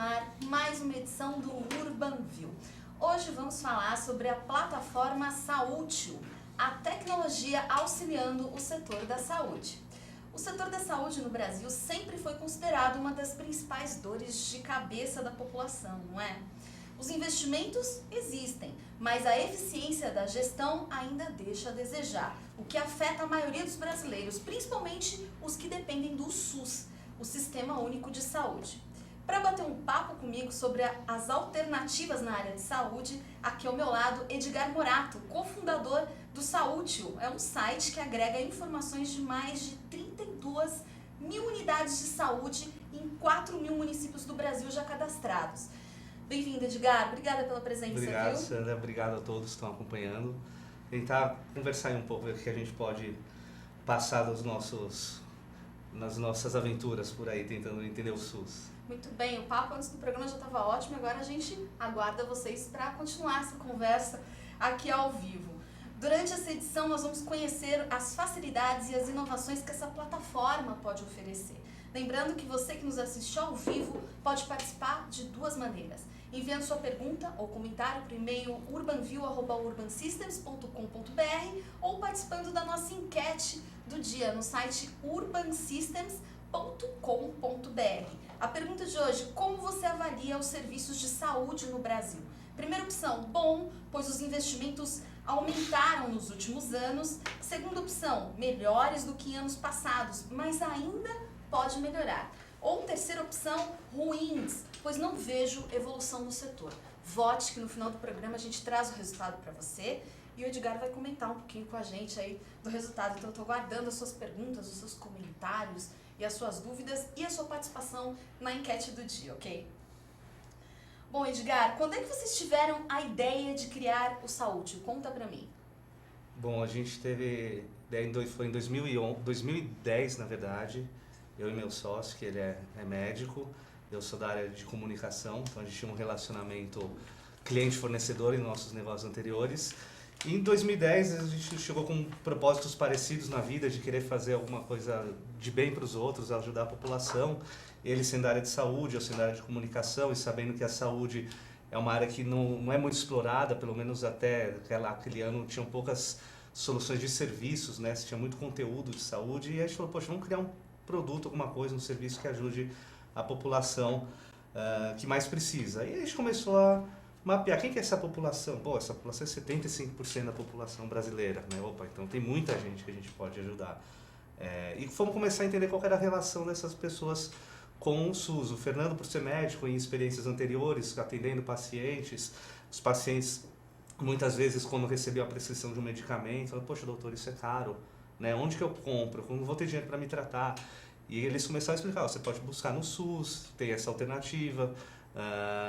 ar mais uma edição do UrbanView. Hoje vamos falar sobre a plataforma Saútil, a tecnologia auxiliando o setor da saúde. O setor da saúde no Brasil sempre foi considerado uma das principais dores de cabeça da população, não é? Os investimentos existem, mas a eficiência da gestão ainda deixa a desejar, o que afeta a maioria dos brasileiros, principalmente os que dependem do SUS, o Sistema Único de Saúde. Para bater um papo comigo sobre as alternativas na área de saúde, aqui ao meu lado, Edgar Morato, cofundador do Saútil. É um site que agrega informações de mais de 32 mil unidades de saúde em 4 mil municípios do Brasil já cadastrados. Bem-vindo, Edgar. Obrigada pela presença. Obrigado, viu? Sandra. Obrigado a todos que estão acompanhando. Tentar conversar aí um pouco, ver o que a gente pode passar nas nossas aventuras por aí, tentando entender o SUS. Muito bem, o papo antes do programa já estava ótimo, agora a gente aguarda vocês para continuar essa conversa aqui ao vivo. Durante essa edição nós vamos conhecer as facilidades e as inovações que essa plataforma pode oferecer. Lembrando que você que nos assistiu ao vivo pode participar de duas maneiras. Enviando sua pergunta ou comentário para o e-mail urbanview@urbansystems.com.br ou participando da nossa enquete do dia no site urbansystems.com.br. A pergunta de hoje: como você avalia os serviços de saúde no Brasil? Primeira opção, bom, pois os investimentos aumentaram nos últimos anos. Segunda opção, melhores do que em anos passados, mas ainda pode melhorar. Ou terceira opção, ruins, pois não vejo evolução no setor. Vote que no final do programa a gente traz o resultado para você e o Edgar vai comentar um pouquinho com a gente aí do resultado. Então eu estou guardando as suas perguntas, os seus comentários e as suas dúvidas e a sua participação na enquete do dia, ok? Bom, Edgar, quando é que vocês tiveram a ideia de criar o Saútil? Conta pra mim. Bom, a gente teve, foi em 2010, na verdade, eu e meu sócio, que ele é médico, eu sou da área de comunicação, então a gente tinha um relacionamento cliente-fornecedor em nossos negócios anteriores. E em 2010 a gente chegou com propósitos parecidos na vida, de querer fazer alguma coisa de bem para os outros, ajudar a população. Ele sendo da área de saúde, eu sendo da área de comunicação, e sabendo que a saúde é uma área que não é muito explorada, pelo menos até aquele ano tinham poucas soluções de serviços, né? Tinha muito conteúdo de saúde, e a gente falou, poxa, vamos criar um produto, alguma coisa, um serviço que ajude a população que mais precisa. E a gente começou a mapear quem que é essa população. Pô, essa população é 75% da população brasileira, né? Opa, então tem muita gente que a gente pode ajudar. E fomos começar a entender qual era a relação dessas pessoas com o SUS. O Fernando, por ser médico, em experiências anteriores, atendendo pacientes, os pacientes, muitas vezes, quando recebiam a prescrição de um medicamento, falavam, poxa, doutor, isso é caro, né? Onde que eu compro? Como vou ter dinheiro para me tratar? E eles começaram a explicar, você pode buscar no SUS, tem essa alternativa.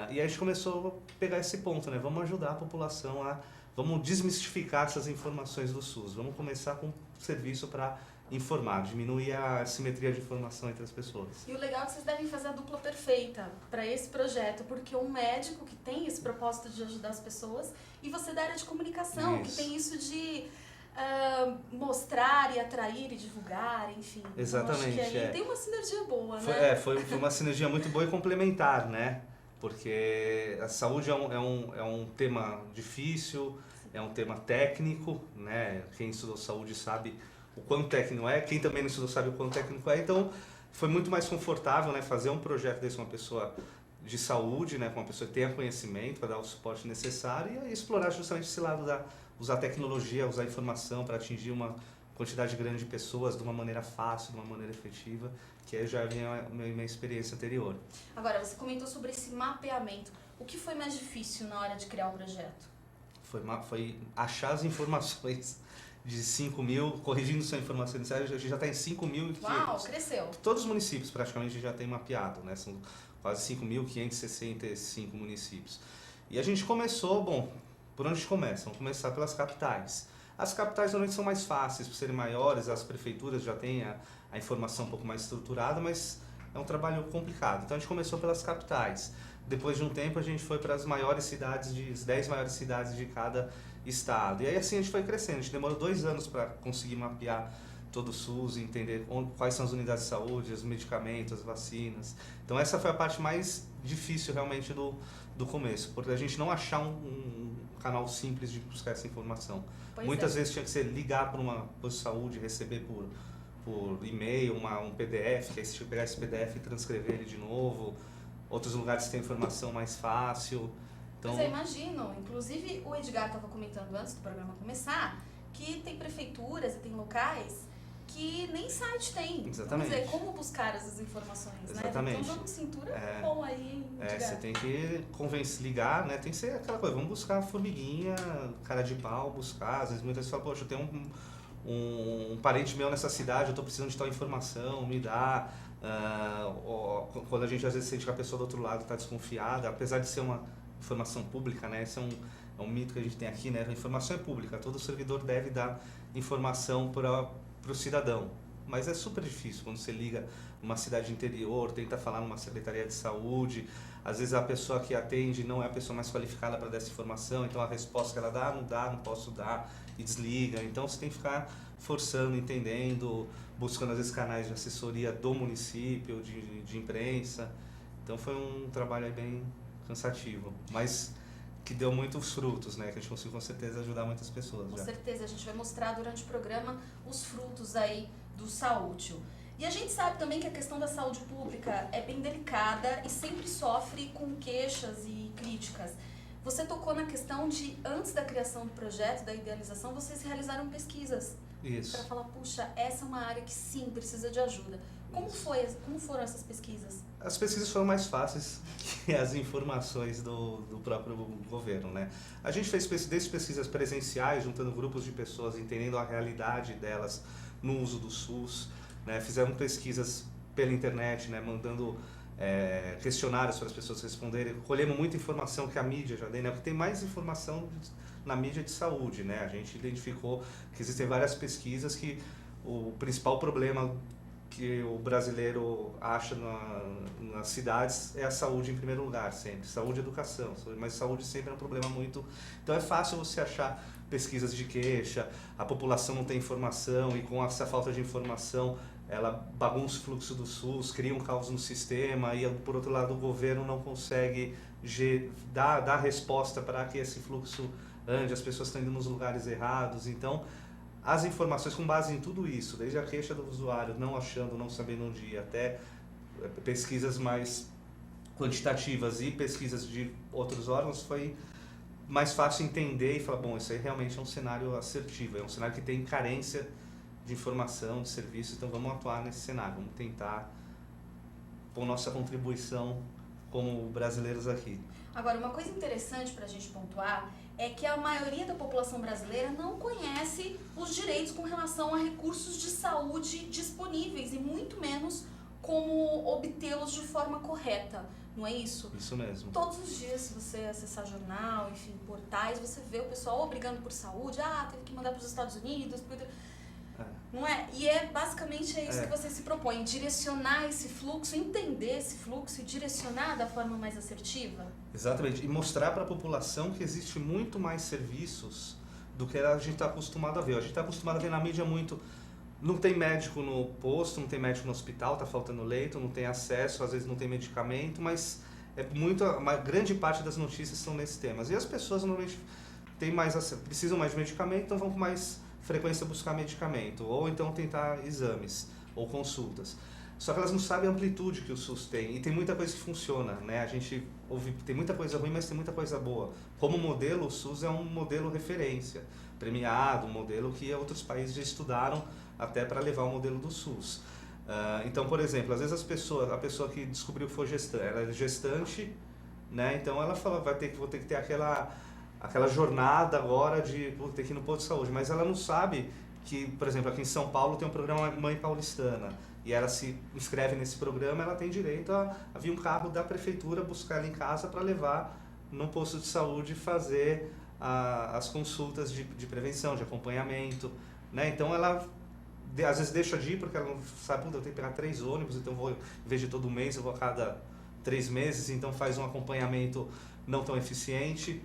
E a gente começou a pegar esse ponto, né? Vamos ajudar a população vamos desmistificar essas informações do SUS, vamos começar com um serviço para informar, diminuir a assimetria de informação entre as pessoas. E o legal é que vocês devem fazer a dupla perfeita para esse projeto, porque um médico que tem esse propósito de ajudar as pessoas e você da área de comunicação, Isso. que tem isso de mostrar e atrair e divulgar, enfim. Exatamente. Então, acho que aí tem uma sinergia boa, né? Foi uma sinergia muito boa e complementar, né? Porque a saúde é um tema difícil, é um tema técnico, né? Quem estudou saúde sabe o quão técnico é, quem também não estudou sabe o quão técnico é, então foi muito mais confortável, né, fazer um projeto desse com uma pessoa de saúde, né, com uma pessoa que tenha conhecimento para dar o suporte necessário e explorar justamente esse lado usar tecnologia, usar informação para atingir uma quantidade grande de pessoas de uma maneira fácil, de uma maneira efetiva, que aí já vem a minha experiência anterior. Agora, você comentou sobre esse mapeamento. O que foi mais difícil na hora de criar o projeto? Foi achar as informações de 5 mil, corrigindo sua informação inicial, a gente já está em 5.500. Uau, cresceu! Todos os municípios praticamente já tem mapeado, né? São quase 5.565 municípios. E a gente começou, por onde a gente começa? Vamos começar pelas capitais. As capitais normalmente são mais fáceis, por serem maiores, as prefeituras já têm a informação um pouco mais estruturada, mas é um trabalho complicado. Então a gente começou pelas capitais. Depois de um tempo a gente foi para as maiores cidades, as 10 maiores cidades de cada estado. E aí assim a gente foi crescendo. A gente demorou 2 anos para conseguir mapear todo o SUS, entender quais são as unidades de saúde, os medicamentos, as vacinas. Então essa foi a parte mais difícil realmente do começo, porque a gente não achar um canal simples de buscar essa informação. Muitas vezes tinha que ser ligar para uma posto de saúde, receber por e-mail um PDF, que aí você tinha que pegar esse PDF e transcrever ele de novo. Outros lugares têm informação mais fácil. Então, Mas eu imagino, inclusive o Edgar estava comentando antes do programa começar, que tem prefeituras e tem locais que nem site tem. Exatamente. Vamos dizer, como buscar essas informações, exatamente. né? Então, jogo de cintura bom aí, Edgar. Você tem que ligar, né? Tem que ser aquela coisa, vamos buscar a formiguinha, cara de pau, buscar. Às vezes muitas vezes falam, poxa, eu tenho um parente meu nessa cidade, eu estou precisando de tal informação, me dá. Quando a gente às vezes sente que a pessoa do outro lado está desconfiada, apesar de ser uma informação pública, né? Esse é um mito que a gente tem aqui, né? A informação é pública, todo servidor deve dar informação para o cidadão. Mas é super difícil quando você liga numa cidade interior, tenta falar numa secretaria de saúde, às vezes a pessoa que atende não é a pessoa mais qualificada para dar essa informação, então a resposta que ela dá, não posso dar, e desliga. Então você tem que ficar forçando, entendendo, buscando às vezes canais de assessoria do município, de imprensa. Então foi um trabalho aí bem cansativo, mas que deu muitos frutos, né? Que a gente conseguiu com certeza ajudar muitas pessoas. Com certeza, a gente vai mostrar durante o programa os frutos aí do Saútil. E a gente sabe também que a questão da saúde pública é bem delicada e sempre sofre com queixas e críticas. Você tocou na questão de, antes da criação do projeto, da idealização, vocês realizaram pesquisas. Isso. Para falar, puxa, essa é uma área que sim, precisa de ajuda. Como foram essas pesquisas? As pesquisas foram mais fáceis que as informações do próprio governo, né? A gente fez desde pesquisas presenciais, juntando grupos de pessoas, entendendo a realidade delas no uso do SUS, né? Fizemos pesquisas pela internet, né? Mandando questionários para as pessoas responderem. Colhemos muita informação que a mídia já deu, né? Porque tem mais informação na mídia de saúde, né? A gente identificou que existem várias pesquisas que o principal problema que o brasileiro acha nas cidades é a saúde em primeiro lugar, sempre. Saúde e educação, mas saúde sempre é um problema muito... Então é fácil você achar pesquisas de queixa, a população não tem informação e com essa falta de informação ela bagunça o fluxo do SUS, cria um caos no sistema e, por outro lado, o governo não consegue dar resposta para que esse fluxo ande, as pessoas estão indo nos lugares errados. Então, as informações com base em tudo isso, desde a queixa do usuário, não achando, não sabendo onde ir, até pesquisas mais quantitativas e pesquisas de outros órgãos, foi mais fácil entender e falar, bom, isso aí realmente é um cenário assertivo, é um cenário que tem carência de informação, de serviço, então vamos atuar nesse cenário, vamos tentar pôr nossa contribuição como brasileiros aqui. Agora, uma coisa interessante para a gente pontuar é que a maioria da população brasileira não conhece os direitos com relação a recursos de saúde disponíveis e muito menos como obtê-los de forma correta, não é isso? Isso mesmo. Todos os dias, se você acessar jornal, enfim, portais, você vê o pessoal ou brigando por saúde, teve que mandar para os Estados Unidos, não é? E basicamente isso que você se propõe, direcionar esse fluxo, entender esse fluxo e direcionar da forma mais assertiva? Exatamente, e mostrar para a população que existe muito mais serviços do que a gente está acostumado a ver. A gente está acostumado a ver na mídia muito, não tem médico no posto, não tem médico no hospital, está faltando leito, não tem acesso, às vezes não tem medicamento, mas uma grande parte das notícias são nesses temas. E as pessoas normalmente precisam mais de medicamento, então vão com mais frequência buscar medicamento, ou então tentar exames ou consultas. Só que elas não sabem a amplitude que o SUS tem, e tem muita coisa que funciona, né? A gente tem muita coisa ruim, mas tem muita coisa boa. Como modelo, o SUS é um modelo referência, premiado, um modelo que outros países já estudaram até para levar o modelo do SUS. Então, por exemplo, às vezes a pessoa que descobriu que foi gestante, ela é gestante, né? Então ela fala, vou ter que ter aquela jornada agora de ter que ir no posto de saúde, mas ela não sabe que, por exemplo, aqui em São Paulo tem um programa Mãe Paulistana, e ela se inscreve nesse programa, ela tem direito a vir um carro da prefeitura buscar ela em casa para levar no posto de saúde fazer as consultas de prevenção, de acompanhamento, né? Então ela às vezes deixa de ir porque ela não sabe, eu tenho que pegar 3 ônibus, então em vez de todo mês, eu vou a cada 3 meses, então faz um acompanhamento não tão eficiente.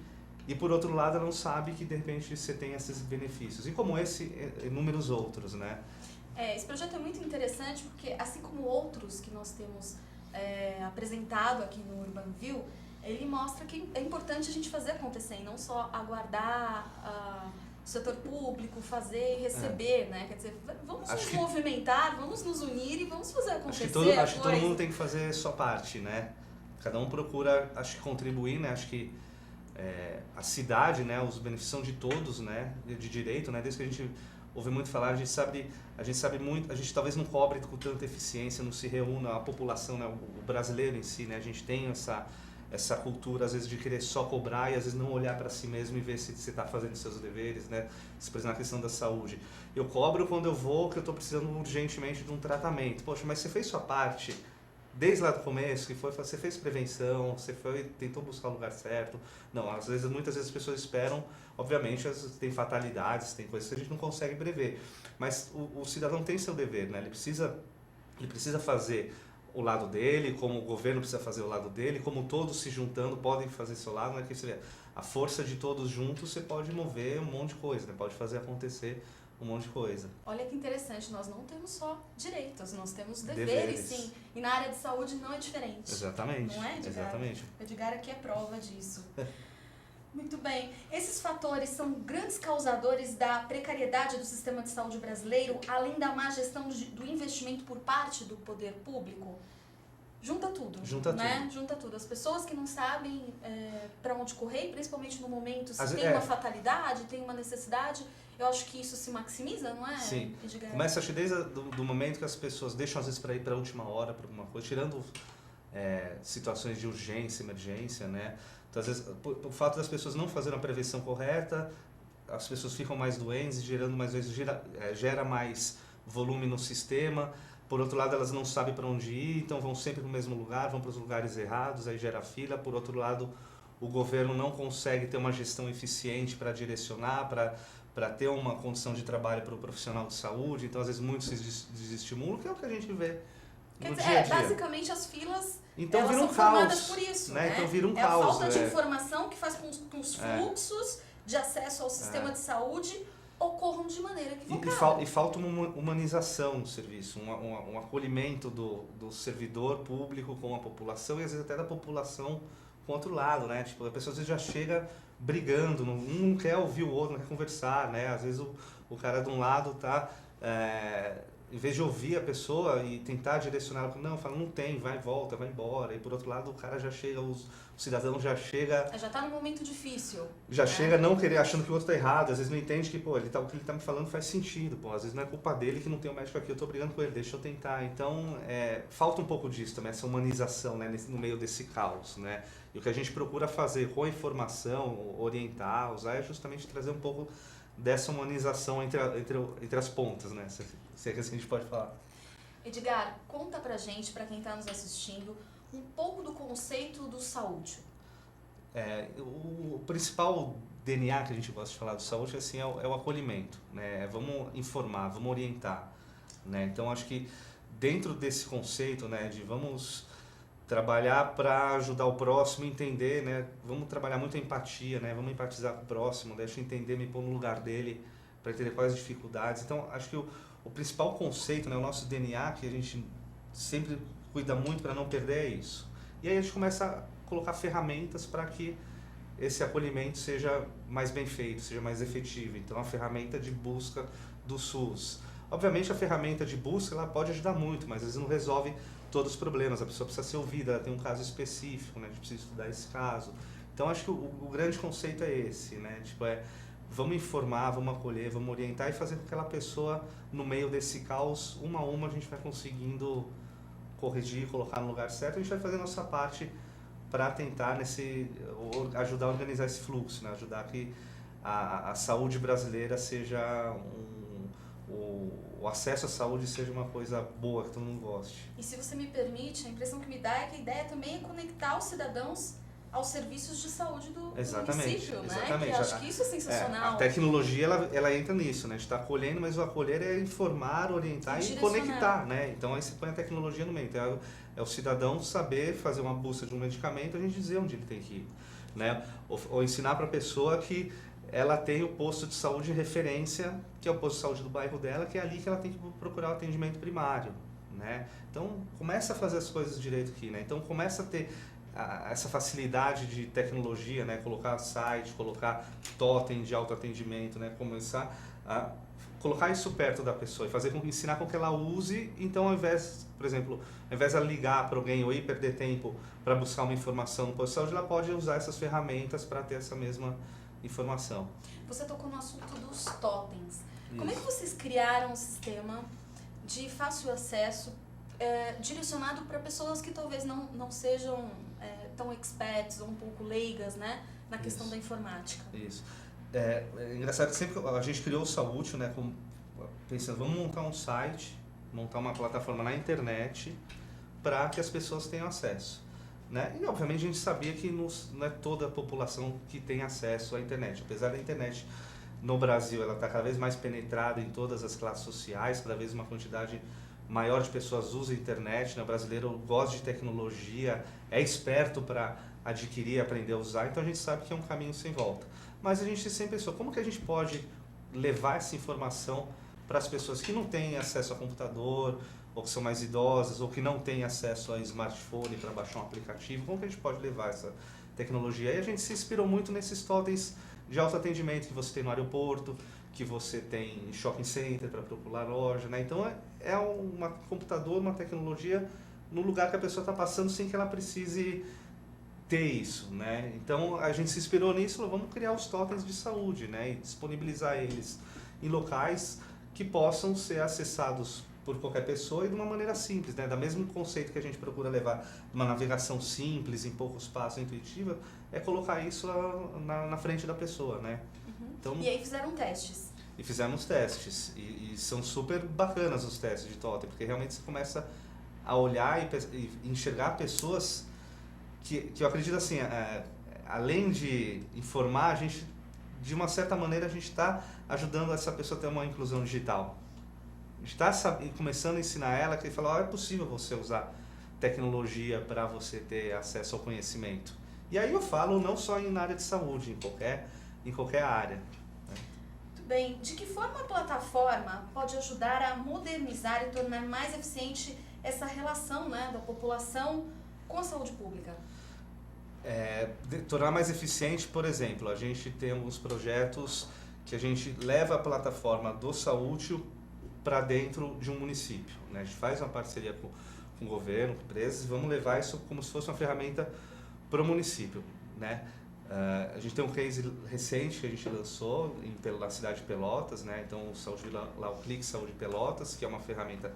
E por outro lado, ela não sabe que de repente você tem esses benefícios. E como esse, inúmeros outros, né? Esse projeto é muito interessante porque, assim como outros que nós temos apresentado aqui no UrbanView, ele mostra que é importante a gente fazer acontecer e não só aguardar o setor público fazer e receber, né? Quer dizer, vamos nos movimentar, vamos nos unir e vamos fazer acontecer. Acho que todo mundo tem que fazer sua parte, né? Cada um procura, acho que contribuir, né? Acho que a cidade, né? Os benefícios são de todos, né? De direito, né? Desde que a gente ouve muito falar, a gente sabe muito, a gente talvez não cobre com tanta eficiência, não se reúna a população, né? O brasileiro em si, né? A gente tem essa cultura, às vezes, de querer só cobrar e, às vezes, não olhar para si mesmo e ver se você está fazendo seus deveres, né? Se, por exemplo, na questão da saúde. Eu cobro quando eu vou, que eu estou precisando urgentemente de um tratamento. Poxa, mas você fez sua parte desde lá do começo, que você fez prevenção, você tentou buscar o lugar certo. Não, muitas vezes as pessoas esperam, obviamente, tem fatalidades, tem coisas que a gente não consegue prever. Mas o cidadão tem seu dever, né? Ele precisa fazer o lado dele, como o governo precisa fazer o lado dele, como todos se juntando podem fazer seu lado, né? Que seria a força de todos juntos, você pode mover um monte de coisa, né? Pode fazer acontecer um monte de coisa. Olha que interessante, nós não temos só direitos, nós temos deveres, sim. E na área de saúde não é diferente. Exatamente. Não é, Edgar? Exatamente. O Edgar aqui é prova disso. Muito bem. Esses fatores são grandes causadores da precariedade do sistema de saúde brasileiro, além da má gestão do investimento por parte do poder público? Junta tudo. Junta tudo. As pessoas que não sabem para onde correr, principalmente no momento, se tem uma fatalidade, tem uma necessidade, eu acho que isso se maximiza, não é? Sim. Começa, acho que desde do momento que as pessoas deixam, às vezes, para ir para a última hora, para alguma coisa, tirando situações de urgência, emergência, né? Então, às vezes, o fato das pessoas não fazerem a prevenção correta, as pessoas ficam mais doentes, gerando mais vezes gera mais volume no sistema. Por outro lado, elas não sabem para onde ir, então vão sempre para o mesmo lugar, vão para os lugares errados, aí gera fila. Por outro lado, o governo não consegue ter uma gestão eficiente para direcionar, para ter uma condição de trabalho para o profissional de saúde. Então, às vezes, muitos se desestimulam, que é o que a gente vê no dia a dia. Basicamente, as filas então, elas são formadas por isso, né? Então, vira um caos. A falta de informação que faz com que os fluxos de acesso ao sistema de saúde ocorram de maneira equivocada. E falta uma humanização do serviço, um acolhimento do servidor público com a população e às vezes até da população com o outro lado, né? Tipo, a pessoa às vezes já chega brigando, um não quer ouvir o outro, não quer conversar, né? Às vezes o cara de um lado tá, em vez de ouvir a pessoa e tentar direcionar, não, fala, não tem, vai, volta, vai embora. E por outro lado o cara já chega, o cidadão já chega... Já está num momento difícil. Já chega não querer, achando que o outro está errado, às vezes não entende que, o que ele está me falando faz sentido, às vezes não é culpa dele que não tem o médico aqui, eu estou brigando com ele, deixa eu tentar. Então, falta um pouco disso também, essa humanização, né, no meio desse caos, né? E o que a gente procura fazer com a informação, orientar, usar, é justamente trazer um pouco dessa humanização entre as pontas, né? Se é que assim a gente pode falar. Edgar, conta pra gente, pra quem está nos assistindo, um pouco do conceito do saúde. O principal DNA que a gente gosta de falar do saúde assim, é o acolhimento, né? Vamos informar, vamos orientar, né? Então acho que dentro desse conceito, né, de vamos trabalhar para ajudar o próximo, entender, né? Vamos trabalhar muito a empatia, né? Vamos empatizar com o próximo, deixa eu entender, me pôr no lugar dele para entender quais as dificuldades. Então acho que o principal conceito, né, o nosso DNA, que a gente sempre cuida muito para não perder, é isso. E aí a gente começa a colocar ferramentas para que esse acolhimento seja mais bem feito, seja mais efetivo. Então a ferramenta de busca do SUS. Obviamente a ferramenta de busca ela pode ajudar muito, mas às vezes não resolve todos os problemas. A pessoa precisa ser ouvida, ela tem um caso específico, né? A gente precisa estudar esse caso. Então acho que o grande conceito é esse, né? Tipo, vamos informar, vamos acolher, vamos orientar e fazer com que aquela pessoa, no meio desse caos, uma a uma, a gente vai conseguindo corrigir, colocar no lugar certo. A gente vai fazer a nossa parte para tentar ajudar a organizar esse fluxo, né? Ajudar que a saúde brasileira seja o acesso à saúde seja uma coisa boa, que todo mundo goste. E se você me permite, a impressão que me dá é que a ideia também é conectar os cidadãos aos serviços de saúde do município, né? Exatamente. Que eu acho que isso é sensacional. A tecnologia, ela entra nisso, né? A gente está acolhendo, mas o acolher é informar, orientar e conectar, né? Então aí você põe a tecnologia no meio. Então, é o cidadão saber fazer uma busca de um medicamento, a gente dizer onde ele tem que ir, né? Ou ensinar para a pessoa que ela tem o posto de saúde de referência, que é o posto de saúde do bairro dela, que é ali que ela tem que procurar o atendimento primário, né? Então começa a fazer as coisas direito aqui, né? Então começa a ter essa facilidade de tecnologia, né? Colocar site, colocar totem de autoatendimento, né? Começar a colocar isso perto da pessoa e ensinar com que ela use. Então, ao invés, por exemplo, ao invés de ela ligar para alguém ou ir perder tempo para buscar uma informação no posto de saúde, ela pode usar essas ferramentas para ter essa mesma informação. Você tocou no assunto dos totens. Como é que vocês criaram um sistema de fácil acesso direcionado para pessoas que talvez não sejam tão experts ou um pouco leigas, né, na questão da informática? Isso. É engraçado que sempre a gente criou o Saúde, né, pensando, vamos montar um site, montar uma plataforma na internet para que as pessoas tenham acesso, né? E obviamente a gente sabia que não é toda a população que tem acesso à internet, apesar da internet no Brasil ela está cada vez mais penetrada em todas as classes sociais, cada vez uma quantidade maior de pessoas usa a internet, né? O brasileiro gosta de tecnologia, é esperto para adquirir e aprender a usar, então a gente sabe que é um caminho sem volta. Mas a gente sempre pensou, como que a gente pode levar essa informação para as pessoas que não têm acesso a computador, ou que são mais idosas, ou que não têm acesso a smartphone para baixar um aplicativo, como que a gente pode levar essa tecnologia? E a gente se inspirou muito nesses totens de autoatendimento que você tem no aeroporto, que você tem em shopping center para procurar loja, né? Então é um computador, uma tecnologia no lugar que a pessoa está passando sem que ela precise ter isso, né? Então a gente se inspirou nisso, vamos criar os totens de saúde, né? E disponibilizar eles em locais que possam ser acessados por qualquer pessoa e de uma maneira simples, né? Da mesmo conceito que a gente procura levar uma navegação simples, em poucos passos, intuitiva, é colocar isso na frente da pessoa, né? Uhum. Então, e aí fizeram testes? E fizemos testes, e são super bacanas os testes de totem, porque realmente você começa a olhar e enxergar pessoas que eu acredito assim, além de informar, a gente, de uma certa maneira, a gente está ajudando essa pessoa a ter uma inclusão digital. A gente está começando a ensinar ela que fala, é possível você usar tecnologia para você ter acesso ao conhecimento. E aí eu falo não só na área de saúde, em qualquer área. Né? Muito bem. De que forma a plataforma pode ajudar a modernizar e tornar mais eficiente essa relação, né, da população com a saúde pública? Tornar mais eficiente, por exemplo, a gente tem alguns projetos que a gente leva a plataforma do Saúde para dentro de um município, né? A gente faz uma parceria com o governo, com empresas, e vamos levar isso como se fosse uma ferramenta para o município, né? A gente tem um case recente que a gente lançou na cidade de Pelotas, né? Então lá o Clique Saúde Pelotas, que é uma ferramenta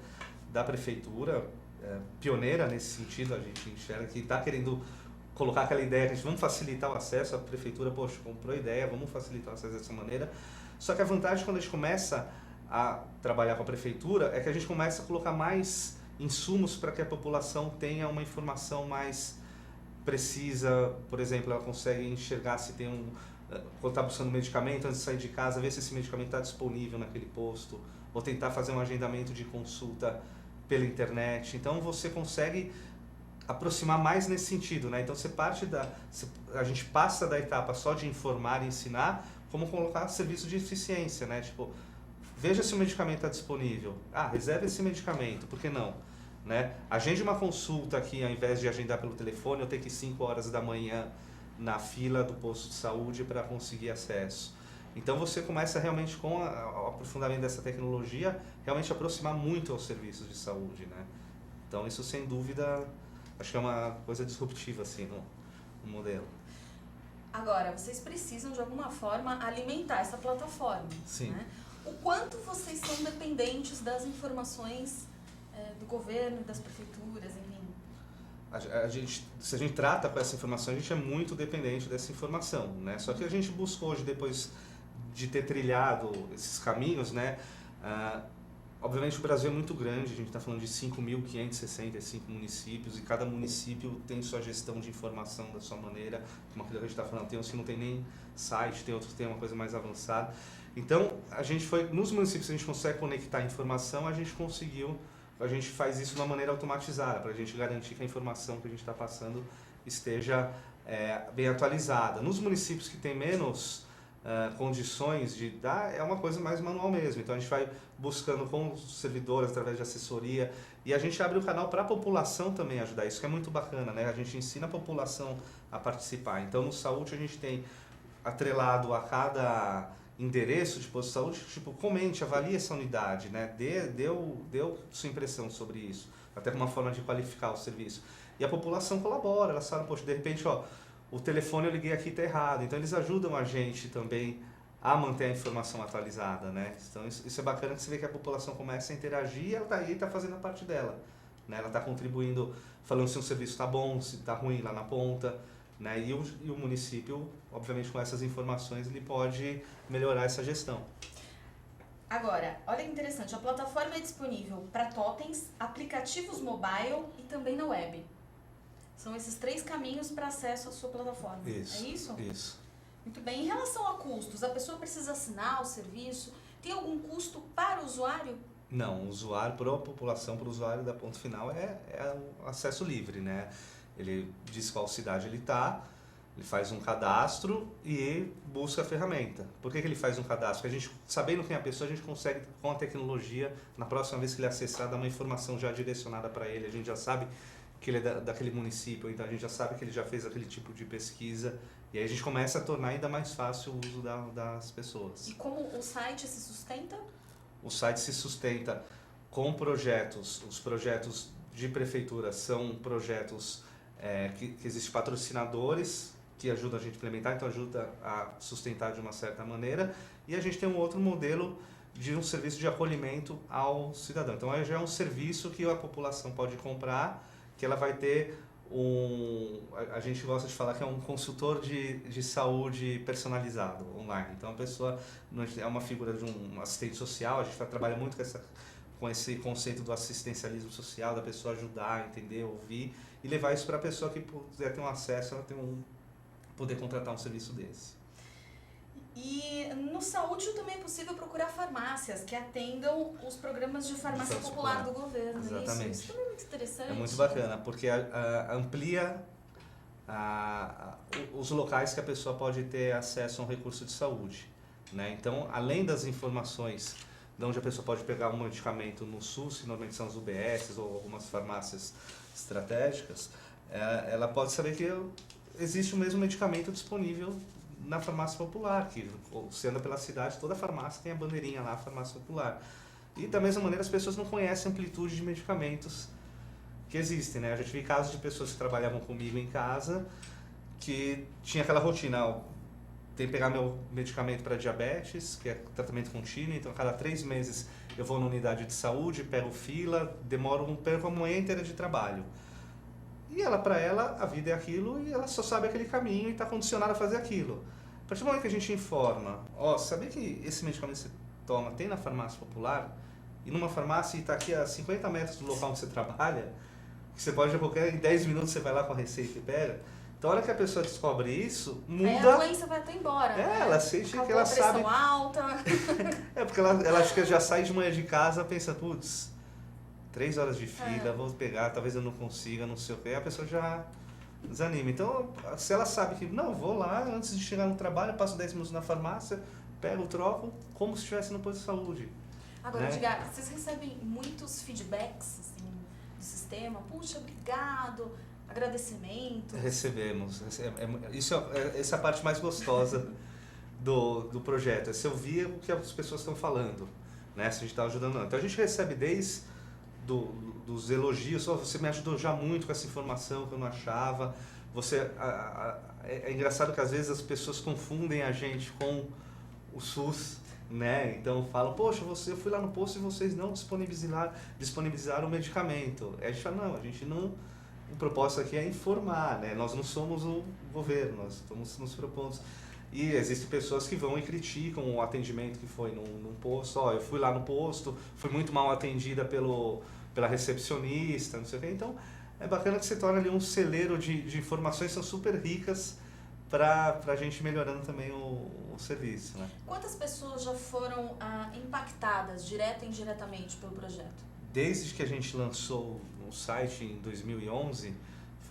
da prefeitura, pioneira nesse sentido, a gente enxerga que está querendo colocar aquela ideia que a gente vamos facilitar o acesso, a prefeitura, poxa, comprou a ideia, vamos facilitar o acesso dessa maneira. Só que a vantagem quando a gente começa a trabalhar com a prefeitura é que a gente começa a colocar mais insumos para que a população tenha uma informação mais precisa. Por exemplo, ela consegue enxergar se tem quando está buscando medicamento, antes de sair de casa, ver se esse medicamento está disponível naquele posto, ou tentar fazer um agendamento de consulta pela internet. Então você consegue aproximar mais nesse sentido, né? Então a gente passa da etapa só de informar e ensinar, como colocar serviço de eficiência, né? Tipo, veja se o medicamento está disponível. Reserve esse medicamento, por que não? Né? Agende uma consulta aqui, ao invés de agendar pelo telefone, eu tenho que ir 5 horas da manhã na fila do posto de saúde para conseguir acesso. Então você começa realmente com o aprofundamento dessa tecnologia, realmente aproximar muito aos serviços de saúde, né? Então isso sem dúvida, acho que é uma coisa disruptiva assim no modelo. Agora, vocês precisam de alguma forma alimentar essa plataforma. Sim. Né? O quanto vocês são dependentes das informações do governo, das prefeituras, enfim? Se a gente trata com essa informação, a gente é muito dependente dessa informação, né? Só que a gente buscou hoje, depois de ter trilhado esses caminhos, né? Obviamente o Brasil é muito grande, a gente está falando de 5.565 municípios e cada município tem sua gestão de informação da sua maneira, como aquilo que a gente está falando, tem uns que não tem nem site, tem outros que tem uma coisa mais avançada. Então, a gente nos municípios que a gente consegue conectar a informação, a gente faz isso de uma maneira automatizada, para a gente garantir que a informação que a gente está passando esteja bem atualizada. Nos municípios que tem menos condições de dar, é uma coisa mais manual mesmo. Então a gente vai buscando com os servidores através de assessoria e a gente abre o canal para a população também ajudar. Isso que é muito bacana, né? A gente ensina a população a participar. Então no Saúde a gente tem atrelado a cada endereço de posto de saúde, tipo, comente, avalie essa unidade, né? Deu sua impressão sobre isso, até uma forma de qualificar o serviço. E a população colabora, elas falam, poxa, de repente, ó, o telefone eu liguei aqui está errado. Então eles ajudam a gente também a manter a informação atualizada, né? Então isso é bacana, que você vê que a população começa a interagir e ela está aí, está fazendo a parte dela, né? Ela está contribuindo, falando se um serviço está bom, se está ruim lá na ponta, né? E o município, obviamente, com essas informações, ele pode melhorar essa gestão. Agora, olha que interessante, a plataforma é disponível para totens, aplicativos mobile e também na web. São esses 3 caminhos para acesso à sua plataforma. Isso, é isso? Isso. Muito bem. Em relação a custos, a pessoa precisa assinar o serviço? Tem algum custo para o usuário? Não, o usuário, para a população, para o usuário da ponto final é o acesso livre, né? Ele diz qual cidade ele está, ele faz um cadastro e busca a ferramenta. Por que ele faz um cadastro? Porque a gente, sabendo quem é a pessoa, a gente consegue, com a tecnologia, na próxima vez que ele acessar, dar uma informação já direcionada para ele. A gente já sabe que ele é daquele município, então a gente já sabe que ele já fez aquele tipo de pesquisa, e aí a gente começa a tornar ainda mais fácil o uso das pessoas. E como o site se sustenta? O site se sustenta com projetos. Os projetos de prefeitura são projetos que existem patrocinadores que ajudam a gente a implementar, então ajuda a sustentar de uma certa maneira, e a gente tem um outro modelo de um serviço de acolhimento ao cidadão. Então aí já é um serviço que a população pode comprar, que ela vai ter a gente gosta de falar que é um consultor de saúde personalizado online. Então a pessoa é uma figura de um assistente social, a gente trabalha muito com esse conceito do assistencialismo social, da pessoa ajudar, entender, ouvir e levar isso para a pessoa que puder ter um acesso, ela poder contratar um serviço desse. E no Saúde também é possível procurar farmácias que atendam os programas de farmácia popular do governo. Exatamente. Isso também é muito interessante. É muito bacana, porque amplia os locais que a pessoa pode ter acesso a um recurso de saúde, né? Então, além das informações de onde a pessoa pode pegar um medicamento no SUS, que normalmente são as UBSs ou algumas farmácias estratégicas, ela pode saber que existe o mesmo medicamento disponível na farmácia popular, que você anda pela cidade, toda farmácia tem a bandeirinha lá, farmácia popular. E da mesma maneira as pessoas não conhecem a amplitude de medicamentos que existem, né? Eu já tive casos de pessoas que trabalhavam comigo em casa que tinha aquela rotina, tem que pegar meu medicamento para diabetes, que é tratamento contínuo, então a cada 3 meses eu vou na unidade de saúde, pego fila, perco uma manhã inteira de trabalho. E para ela, a vida é aquilo e ela só sabe aquele caminho e está condicionada a fazer aquilo. A partir do momento que a gente informa, sabia que esse medicamento que você toma tem na farmácia popular? E numa farmácia está aqui a 50 metros do local onde você trabalha, que você pode, em 10 minutos você vai lá com a receita e pega. Então, a hora que a pessoa descobre isso, muda... Aí a doença vai até embora, né? Ela sente que ela sabe... a pressão alta. Porque ela acha que já sai de manhã de casa, pensa, putz, 3 horas de fila, vou pegar, talvez eu não consiga, não sei o quê. Aí a pessoa já desanima. Então, se ela sabe que, não, vou lá, antes de chegar no trabalho, passo 10 minutos na farmácia, pego, troco, como se estivesse no posto de saúde. Agora, Edgar, vocês recebem muitos feedbacks assim, do sistema? Puxa, obrigado, agradecimento. Recebemos. Essa é a parte mais gostosa do projeto. É se ouvir o que as pessoas estão falando, né? Se a gente está ajudando. Então a gente recebe desde dos elogios, você me ajudou já muito com essa informação que eu não achava. É engraçado que às vezes as pessoas confundem a gente com o SUS, né? Então falam, poxa, eu fui lá no posto e vocês não disponibilizaram o medicamento. A gente fala, não, a gente não... O propósito aqui é informar, né? Nós não somos o governo, nós estamos nos propondo. E existem pessoas que vão e criticam o atendimento que foi num posto. Eu fui lá no posto, fui muito mal atendida pela recepcionista, não sei o quê. Então, é bacana que você torna ali um celeiro de informações que são super ricas para a gente melhorando também o serviço, né? Quantas pessoas já foram impactadas, direta e indiretamente, pelo projeto? Desde que a gente lançou o site em 2011,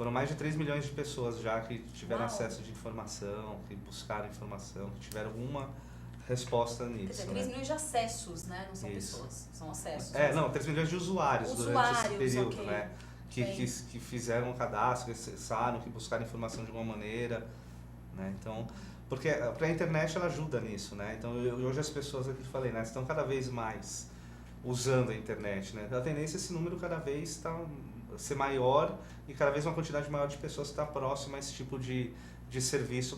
Foram mais de 3 milhões de pessoas já que tiveram Uau. acesso de informação, que buscaram informação, que tiveram alguma resposta nisso. Quer dizer, né? 3 milhões de acessos, né? Não são Isso. pessoas, são acessos. Não, 3 milhões de usuários durante esse período, ok. né? Que fizeram um cadastro, que acessaram, que buscaram informação de alguma maneira, né? Então, porque a internet ela ajuda nisso, né? Então, hoje as pessoas aqui falei, né, estão cada vez mais usando a internet, né? A tendência é esse número cada vez ser maior e cada vez uma quantidade maior de pessoas está próxima a esse tipo de serviço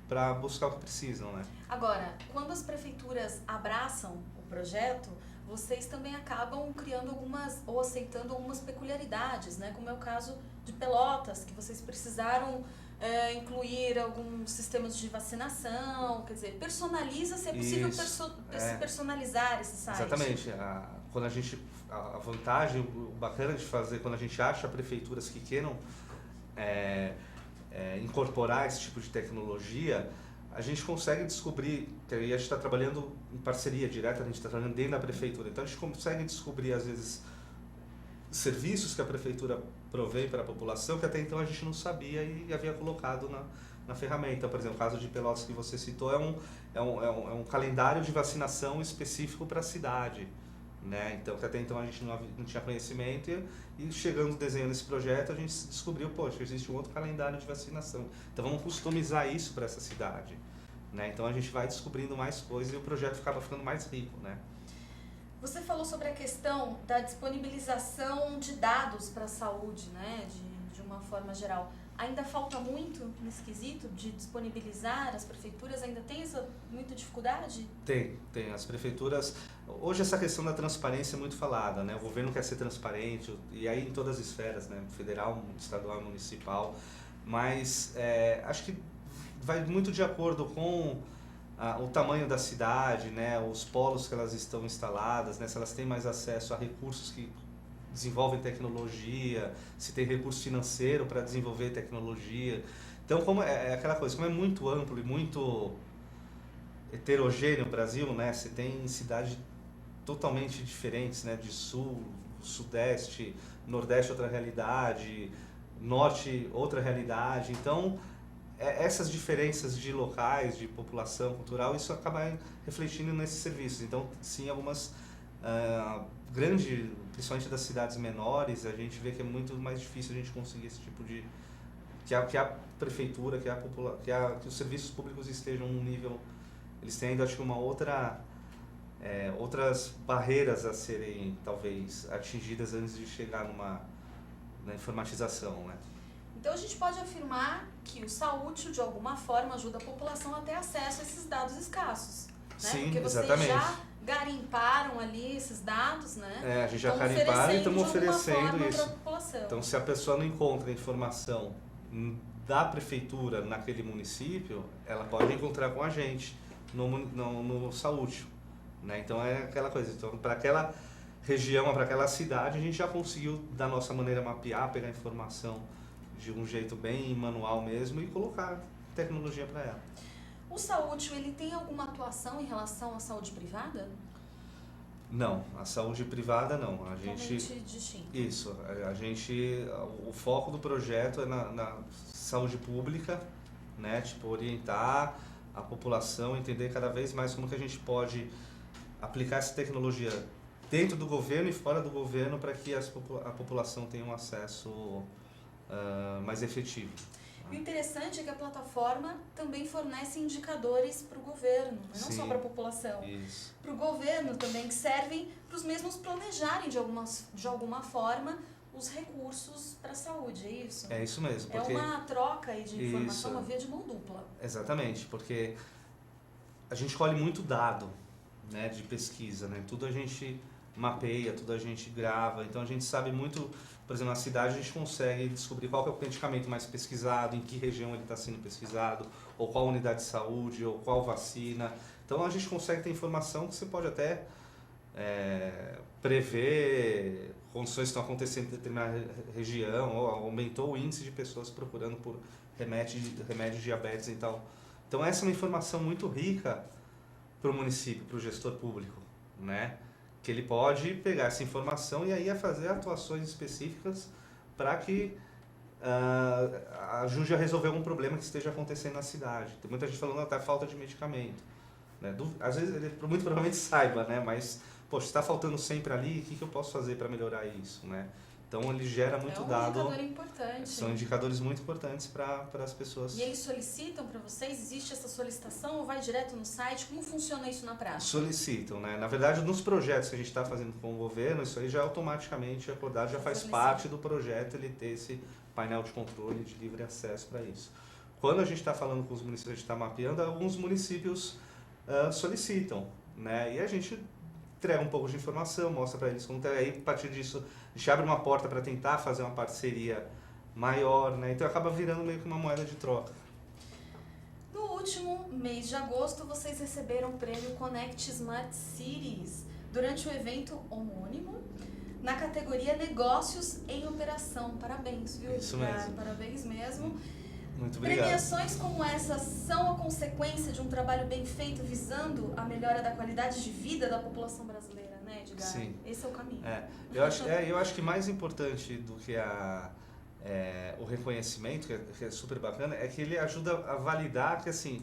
para buscar o que precisam, né? Agora, quando as prefeituras abraçam o projeto, vocês também acabam criando algumas ou aceitando algumas peculiaridades, né? Como é o caso de Pelotas, que vocês precisaram incluir alguns sistemas de vacinação, quer dizer, personaliza, se é possível se personalizar esse site. Exatamente. Quando a vantagem, o bacana de fazer, quando a gente acha prefeituras que queiram incorporar esse tipo de tecnologia, a gente consegue descobrir, e a gente está trabalhando em parceria direta, a gente está trabalhando dentro da prefeitura, então a gente consegue descobrir, às vezes, serviços que a prefeitura provém para a população que até então a gente não sabia e havia colocado na ferramenta. Por exemplo, o caso de Pelotas que você citou é um calendário de vacinação específico para a cidade, né? Então, que até então a gente não tinha conhecimento e chegando desenhando esse projeto a gente descobriu, poxa, existe um outro calendário de vacinação. Então vamos customizar isso para essa cidade, né? Então a gente vai descobrindo mais coisas e o projeto acaba ficando mais rico, né? Você falou sobre a questão da disponibilização de dados para a saúde, né, de uma forma geral. Ainda falta muito nesse quesito de disponibilizar? As prefeituras ainda têm muita dificuldade? Tem. As prefeituras... Hoje essa questão da transparência é muito falada, né? O governo quer ser transparente, e aí em todas as esferas, né? Federal, estadual, municipal. Mas acho que vai muito de acordo com o tamanho da cidade, né? Os polos que elas estão instaladas, né? Se elas têm mais acesso a recursos que desenvolvem tecnologia, se tem recurso financeiro para desenvolver tecnologia. Então, como é aquela coisa, como é muito amplo e muito heterogêneo o Brasil, né? Você tem cidades totalmente diferentes, né? De sul, sudeste, nordeste outra realidade, norte outra realidade. Então, essas diferenças de locais, de população cultural, isso acaba refletindo nesses serviços. Então, sim, algumas principalmente das cidades menores, a gente vê que é muito mais difícil a gente conseguir esse tipo de... que a prefeitura, que os serviços públicos estejam num nível... Eles têm ainda, acho que, outras barreiras a serem, talvez, atingidas antes de chegar na informatização, né? Então a gente pode afirmar que o Saútil, de alguma forma, ajuda a população a ter acesso a esses dados escassos, né? Sim, porque vocês exatamente. já garimparam ali esses dados, né? A gente já garimparam e estamos oferecendo isso. Pra população. Então, se a pessoa não encontra informação da prefeitura naquele município, ela pode encontrar com a gente no Saútil, né? Então é aquela coisa, então, para aquela região, para aquela cidade, a gente já conseguiu, da nossa maneira, mapear, pegar informação de um jeito bem manual mesmo e colocar tecnologia para ela. O Saútil, ele tem alguma atuação em relação à saúde privada? Não, a saúde privada não. A gente distinto. Isso, o foco do projeto é na saúde pública, né? Tipo, orientar a população, entender cada vez mais como que a gente pode aplicar essa tecnologia dentro do governo e fora do governo para que a população tenha um acesso mais efetivo. O interessante é que a plataforma também fornece indicadores para o governo, não Sim, só para a população. Isso. Para o governo também, que servem para os mesmos planejarem de alguma forma os recursos para a saúde, é isso? É isso mesmo. Porque... É uma troca aí de informação, Isso. uma via de mão dupla. Exatamente, porque a gente colhe muito dado, né, de pesquisa, né? Tudo a gente mapeia, tudo a gente grava, então a gente sabe muito, por exemplo, na cidade a gente consegue descobrir qual que é o medicamento mais pesquisado, em que região ele está sendo pesquisado, ou qual unidade de saúde, ou qual vacina. Então a gente consegue ter informação que você pode até prever condições que estão acontecendo em determinada região, ou aumentou o índice de pessoas procurando por remédio diabetes e tal. Então essa é uma informação muito rica para o município, para o gestor público, né? Que ele pode pegar essa informação e aí fazer atuações específicas para que ajude a resolver algum problema que esteja acontecendo na cidade. Tem muita gente falando até falta de medicamento. Né? Às vezes ele muito provavelmente saiba, né? Mas, poxa, está faltando sempre ali, o que eu posso fazer para melhorar isso? Né? Então ele gera muito dado. É um indicador importante. São indicadores muito importantes para as pessoas. E eles solicitam para vocês? Existe essa solicitação ou vai direto no site? Como funciona isso na prática? Solicitam, né? Na verdade, nos projetos que a gente está fazendo com o governo, isso aí já é automaticamente acordado, já faz parte do projeto ele ter esse painel de controle de livre acesso para isso. Quando a gente está falando com os municípios, a gente está mapeando, alguns municípios solicitam, né? E a gente entrega um pouco de informação, mostra para eles como tá. Aí, a partir disso, a gente abre uma porta para tentar fazer uma parceria maior, né? Então acaba virando meio que uma moeda de troca. No último mês de agosto, vocês receberam o prêmio Connect Smart Cities durante o evento homônimo na categoria Negócios em Operação. Parabéns, viu? Isso mesmo. Parabéns mesmo. Muito obrigado. Premiações como essas são a consequência de um trabalho bem feito visando a melhora da qualidade de vida da população brasileira, né, Edgar? Sim. Esse é o caminho. Eu acho que mais importante do que o reconhecimento, que é super bacana, é que ele ajuda a validar que, assim,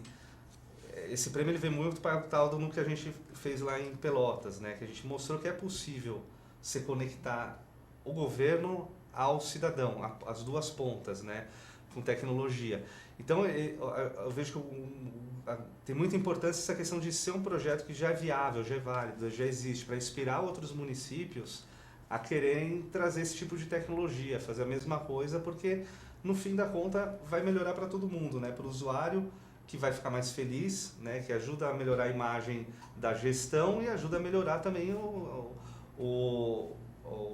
esse prêmio ele vem muito para o tal do que a gente fez lá em Pelotas, né, que a gente mostrou que é possível se conectar o governo ao cidadão, as duas pontas, né, com tecnologia. Então, eu vejo que tem muita importância essa questão de ser um projeto que já é viável, já é válido, já existe, para inspirar outros municípios a quererem trazer esse tipo de tecnologia, fazer a mesma coisa, porque no fim da conta vai melhorar para todo mundo, né? Para o usuário, que vai ficar mais feliz, né? Que ajuda a melhorar a imagem da gestão e ajuda a melhorar também o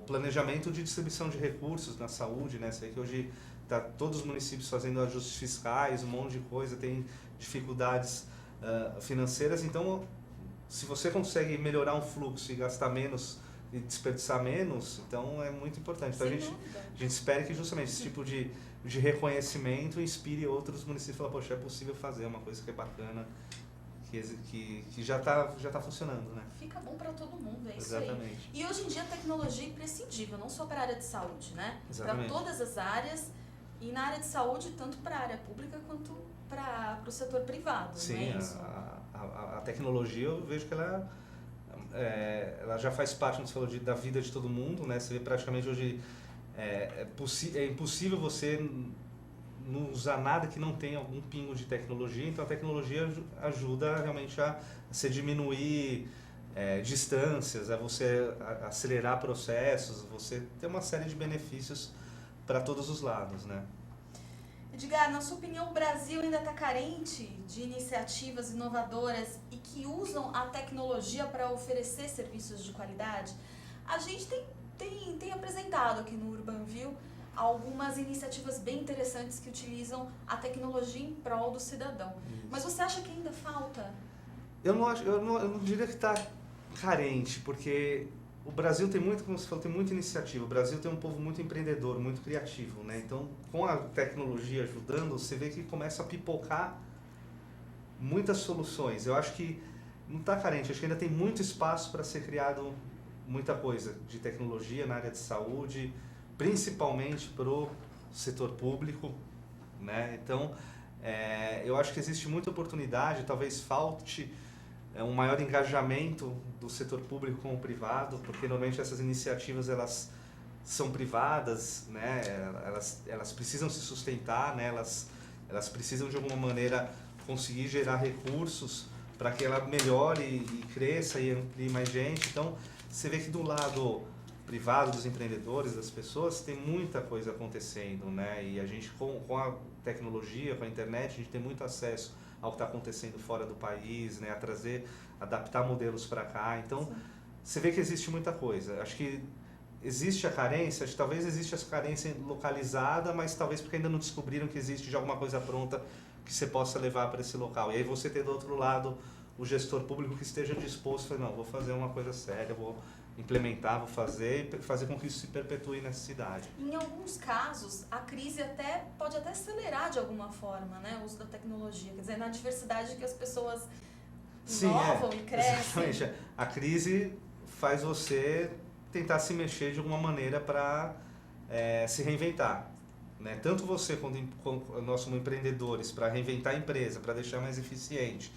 planejamento de distribuição de recursos na saúde, né? Sei que hoje tá todos os municípios fazendo ajustes fiscais, um monte de coisa, tem dificuldades financeiras, então se você consegue melhorar um fluxo e gastar menos e desperdiçar menos, então é muito importante. Então a gente espera que justamente esse tipo de reconhecimento inspire outros municípios a falar, poxa, é possível fazer uma coisa que é bacana, que já tá funcionando, né? Fica bom para todo mundo, é isso Exatamente. aí. E hoje em dia a tecnologia é imprescindível, não só para a área de saúde, né? Para Exatamente. todas as áreas, e na área de saúde, tanto para a área pública quanto para o setor privado. Sim, né? a tecnologia eu vejo que ela já faz parte, como você falou, da vida de todo mundo, né? Você vê praticamente hoje é impossível você não usar nada que não tenha algum pingo de tecnologia, então a tecnologia ajuda realmente a você diminuir distâncias, a você acelerar processos, você ter uma série de benefícios para todos os lados, né? Edgar, na sua opinião, o Brasil ainda está carente de iniciativas inovadoras e que usam a tecnologia para oferecer serviços de qualidade? A gente tem apresentado aqui no UrbanView algumas iniciativas bem interessantes que utilizam a tecnologia em prol do cidadão. Isso. Mas você acha que ainda falta? Eu não diria que está carente, porque o Brasil tem muito, como você falou, tem muita iniciativa. O Brasil tem um povo muito empreendedor, muito criativo, né? Então, com a tecnologia ajudando, você vê que começa a pipocar muitas soluções. Eu acho que não está carente, acho que ainda tem muito espaço para ser criado muita coisa de tecnologia na área de saúde, principalmente para o setor público, né? Então, eu acho que existe muita oportunidade, talvez falte um maior engajamento do setor público com o privado, porque normalmente essas iniciativas elas são privadas, né? Elas precisam se sustentar, né? Elas precisam de alguma maneira conseguir gerar recursos para que ela melhore e cresça e amplie mais gente. Então, você vê que do lado privado dos empreendedores, das pessoas, tem muita coisa acontecendo, né? E a gente com a tecnologia, com a internet, a gente tem muito acesso ao que está acontecendo fora do país, né? Adaptar modelos para cá. Então, sim, você vê que existe muita coisa. Acho que existe a carência, acho que talvez existe essa carência localizada, mas talvez porque ainda não descobriram que existe já alguma coisa pronta que você possa levar para esse local. E aí você ter do outro lado o gestor público que esteja disposto a falar, não, vou fazer uma coisa séria, vou implementar, vou fazer e fazer com que isso se perpetue nessa cidade. Em alguns casos, a crise pode até acelerar de alguma forma, né, o uso da tecnologia, quer dizer, na diversidade que as pessoas inovam e crescem. Exatamente. A crise faz você tentar se mexer de alguma maneira para se reinventar, né? Tanto você nós como empreendedores, para reinventar a empresa, para deixar mais eficiente,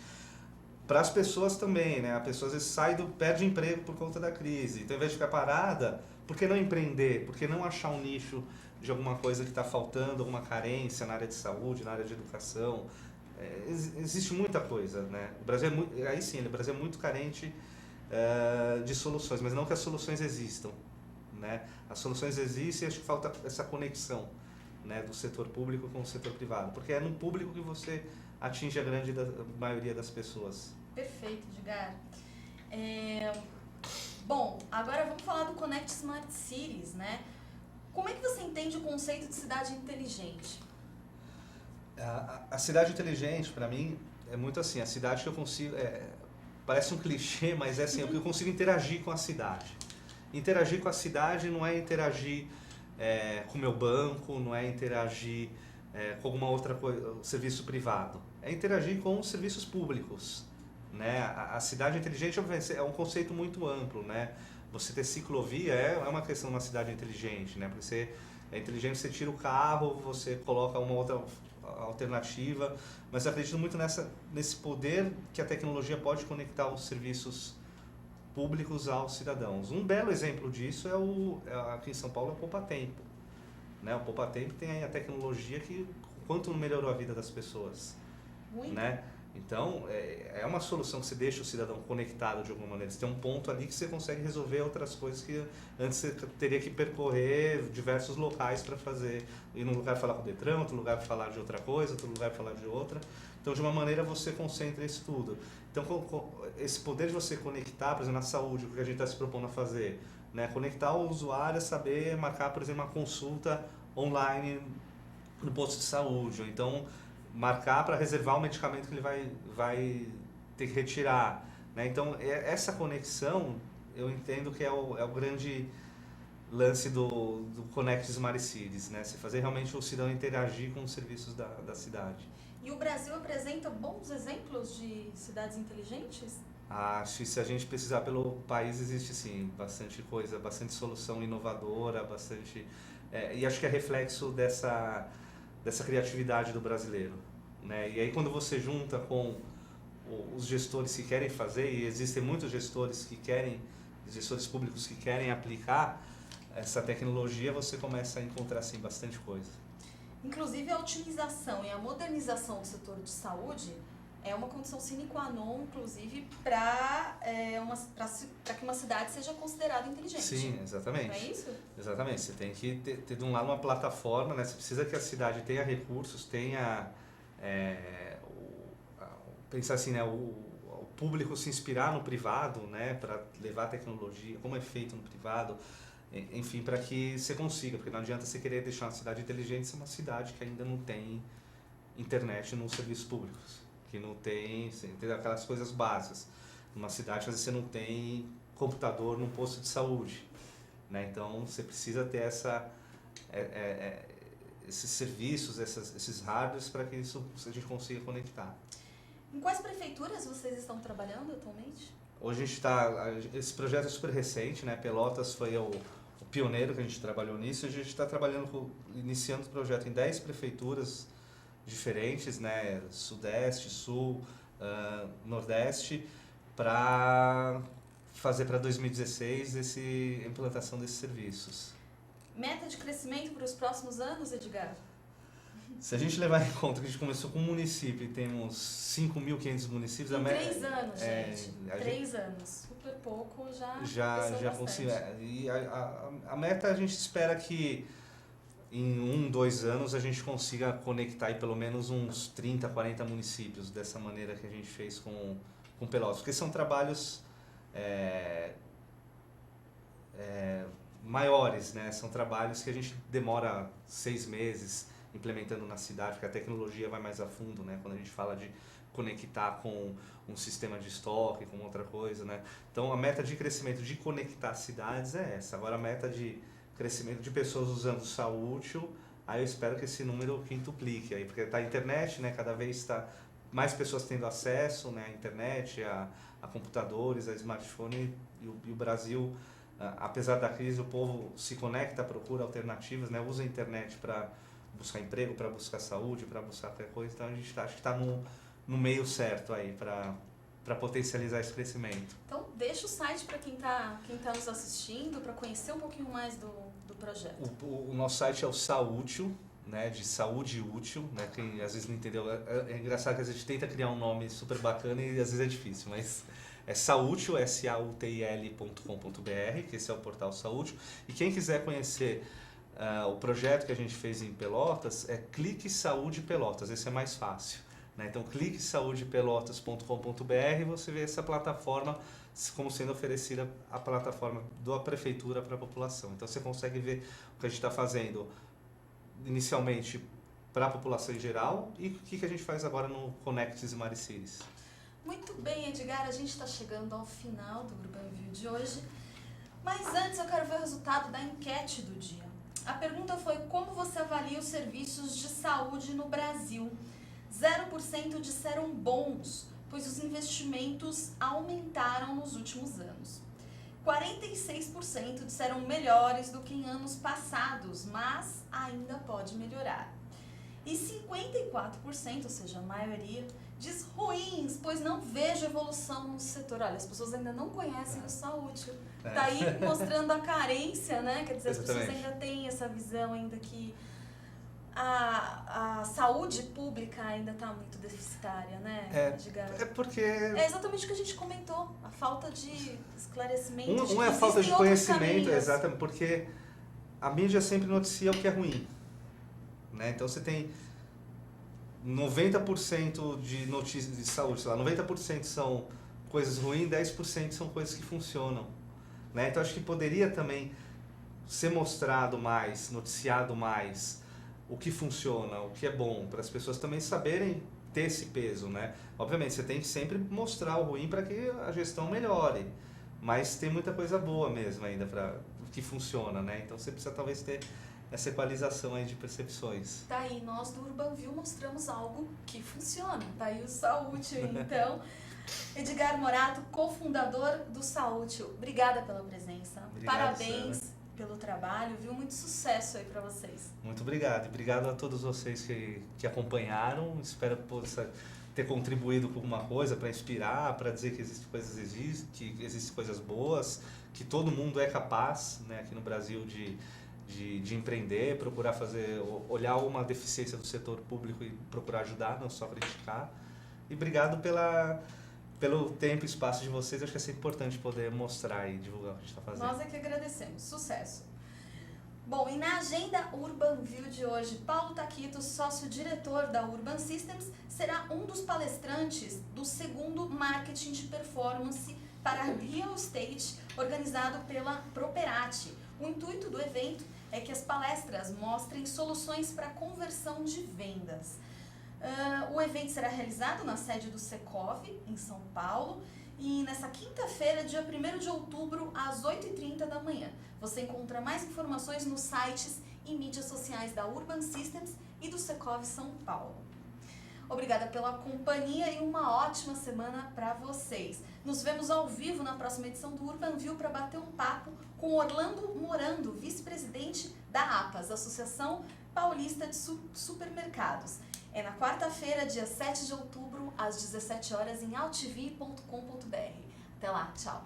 para as pessoas também, né? A pessoa às vezes perde emprego por conta da crise. Então, ao invés de ficar parada, por que não empreender? Por que não achar um nicho de alguma coisa que está faltando, alguma carência na área de saúde, na área de educação? Existe muita coisa, né? O Brasil aí sim, o Brasil é muito carente de soluções, mas não que as soluções existam, né? As soluções existem e acho que falta essa conexão, né, do setor público com o setor privado, porque é no público que você atinge a maioria das pessoas. Perfeito, Edgar. Bom, agora vamos falar do Connect Smart Cities, né? Como é que você entende o conceito de cidade inteligente? A cidade inteligente, para mim, é muito assim, a cidade que eu consigo... parece um clichê, mas é assim, eu consigo interagir com a cidade. Interagir com a cidade não é interagir com o meu banco, não é interagir com alguma outra coisa, serviço privado. É interagir com os serviços públicos, né? A cidade inteligente é um conceito muito amplo, né? Você ter ciclovia é uma questão de uma cidade inteligente, né? Porque é inteligente, você tira o carro, você coloca uma outra alternativa, mas eu acredito muito nesse poder que a tecnologia pode conectar os serviços públicos aos cidadãos. Um belo exemplo disso aqui em São Paulo, é o Poupa Tempo, né? O Poupa Tempo tem aí a tecnologia que quanto melhorou a vida das pessoas, Muito. Né? Então, é uma solução que você deixa o cidadão conectado de alguma maneira. Você tem um ponto ali que você consegue resolver outras coisas que antes você teria que percorrer diversos locais para fazer. Ir num lugar falar com o Detran, outro lugar falar de outra coisa, outro lugar falar de outra. Então, de uma maneira, você concentra isso tudo. Então, esse poder de você conectar, por exemplo, na saúde, o que a gente está se propondo a fazer, né? Conectar o usuário a saber marcar, por exemplo, uma consulta online no posto de saúde, ou então marcar para reservar o medicamento que ele vai ter que retirar, né? Então, essa conexão, eu entendo que é o grande lance do Connect Smart Cities, né? Você fazer realmente o cidadão interagir com os serviços da cidade. E o Brasil apresenta bons exemplos de cidades inteligentes? Acho que se a gente pesquisar pelo país, existe sim bastante coisa, bastante solução inovadora, bastante... e acho que é reflexo dessa criatividade do brasileiro, né? E aí quando você junta com os gestores que querem fazer, e existem muitos gestores públicos que querem aplicar essa tecnologia, você começa a encontrar assim bastante coisa. Inclusive a otimização e a modernização do setor de saúde é uma condição sine qua non, inclusive, para que uma cidade seja considerada inteligente. Sim, exatamente. Não é isso? Exatamente. Você tem que ter de um lado uma plataforma, né? Você precisa que a cidade tenha recursos, tenha... pensar assim, né? O público se inspirar no privado, né? Para levar a tecnologia, como é feito no privado, enfim, para que você consiga, porque não adianta você querer deixar uma cidade inteligente se é uma cidade que ainda não tem internet nos serviços públicos, que não tem aquelas coisas básicas. Numa cidade, às vezes você não tem computador num posto de saúde, né? Então você precisa ter esses serviços, esses hardwares para que isso a gente consiga conectar. Em quais prefeituras vocês estão trabalhando atualmente? Hoje a gente esse projeto é super recente, né? Pelotas foi o pioneiro que a gente trabalhou nisso. A gente está iniciando o projeto em 10 prefeituras diferentes, né? Sudeste, Sul, Nordeste, para fazer para 2016 a implantação desses serviços. Meta de crescimento para os próximos anos, Edgar? Se a gente levar em conta que a gente começou com um município e temos 5.500 municípios... Em 3 anos, gente. 3 gente, anos. Super pouco, já consigo. E a meta, a gente espera que em 2 anos a gente consiga conectar aí pelo menos uns 30, 40 municípios dessa maneira que a gente fez com Pelotas. Porque são trabalhos maiores, né? São trabalhos que a gente demora 6 meses implementando na cidade, porque a tecnologia vai mais a fundo, né? Quando a gente fala de conectar com um sistema de estoque, com outra coisa, né? Então a meta de crescimento de conectar cidades é essa. Agora a meta de crescimento de pessoas usando saúde, aí eu espero que esse número quintuplique aí, porque a internet, né? Cada vez está mais pessoas tendo acesso, né? À internet, a computadores, a smartphone, e o Brasil, apesar da crise, o povo se conecta, procura alternativas, né? Usa a internet para buscar emprego, para buscar saúde, para buscar qualquer coisa. Então a gente acha que está no meio certo aí para potencializar esse crescimento. Então deixa o site para quem tá nos assistindo, para conhecer um pouquinho mais do projeto. O nosso site é o Saútil, né, de saúde útil, né, quem às vezes não entendeu, é engraçado que a gente tenta criar um nome super bacana e às vezes é difícil, mas é Saútil, sautil.com.br, que esse é o portal Saútil, e quem quiser conhecer o projeto que a gente fez em Pelotas, é Clique Saúde Pelotas, esse é mais fácil, né, então cliquesaudepelotas.com.br, você vê essa plataforma como sendo oferecida a plataforma da prefeitura para a população, então você consegue ver o que a gente está fazendo inicialmente para a população em geral e o que a gente faz agora no Connect Smart Cities. Muito bem, Edgar, a gente está chegando ao final do UrbanView de hoje, mas antes eu quero ver o resultado da enquete do dia. A pergunta foi: como você avalia os serviços de saúde no Brasil? 0% disseram bons, pois os investimentos aumentaram nos últimos anos. 46% disseram melhores do que em anos passados, mas ainda pode melhorar. E 54%, ou seja, a maioria, diz ruins, pois não vejo evolução no setor. Olha, as pessoas ainda não conhecem o Saútil. Tá aí mostrando a carência, né? Quer dizer, Exatamente. As pessoas ainda têm essa visão ainda que a saúde pública ainda está muito deficitária, né, Edgar? É porque... É exatamente o que a gente comentou, a falta de esclarecimento. Um é a falta de conhecimento, exatamente, porque a mídia sempre noticia o que é ruim, né? Então você tem 90% de notícias de saúde, sei lá, 90% são coisas ruins, 10% são coisas que funcionam, né? Então acho que poderia também ser mostrado mais, noticiado mais o que funciona, o que é bom, para as pessoas também saberem ter esse peso, né? Obviamente, você tem que sempre mostrar o ruim para que a gestão melhore, mas tem muita coisa boa mesmo ainda para que funciona, né? Então você precisa talvez ter essa equalização aí de percepções. Tá aí, nós do UrbanView mostramos algo que funciona, tá aí o Saútil, então. Edgar Morato, cofundador do Saútil, obrigada pela presença. Obrigado, parabéns Sara, pelo trabalho, viu? Muito sucesso aí para vocês. Muito obrigado. E obrigado a todos vocês que acompanharam. Espero ter contribuído com alguma coisa para inspirar, para dizer que que existem coisas boas, que todo mundo é capaz, né, aqui no Brasil de empreender, procurar olhar uma deficiência do setor público e procurar ajudar, não só criticar. E obrigado pelo tempo e espaço de vocês. Acho que é sempre importante poder mostrar e divulgar o que a gente está fazendo. Nós é que agradecemos. Sucesso! Bom, e na agenda UrbanView de hoje, Paulo Taquito, sócio-diretor da Urban Systems, será um dos palestrantes do segundo Marketing de Performance para Real Estate, organizado pela Properati. O intuito do evento é que as palestras mostrem soluções para conversão de vendas. O evento será realizado na sede do Secov, em São Paulo, e nessa quinta-feira, dia 1º de outubro, às 8h30 da manhã. Você encontra mais informações nos sites e mídias sociais da Urban Systems e do Secov São Paulo. Obrigada pela companhia e uma ótima semana para vocês. Nos vemos ao vivo na próxima edição do UrbanView para bater um papo com Orlando Morando, vice-presidente da APAS, Associação Paulista de Supermercados. É na quarta-feira, dia 7 de outubro, às 17 horas, em altv.com.br. Até lá, tchau!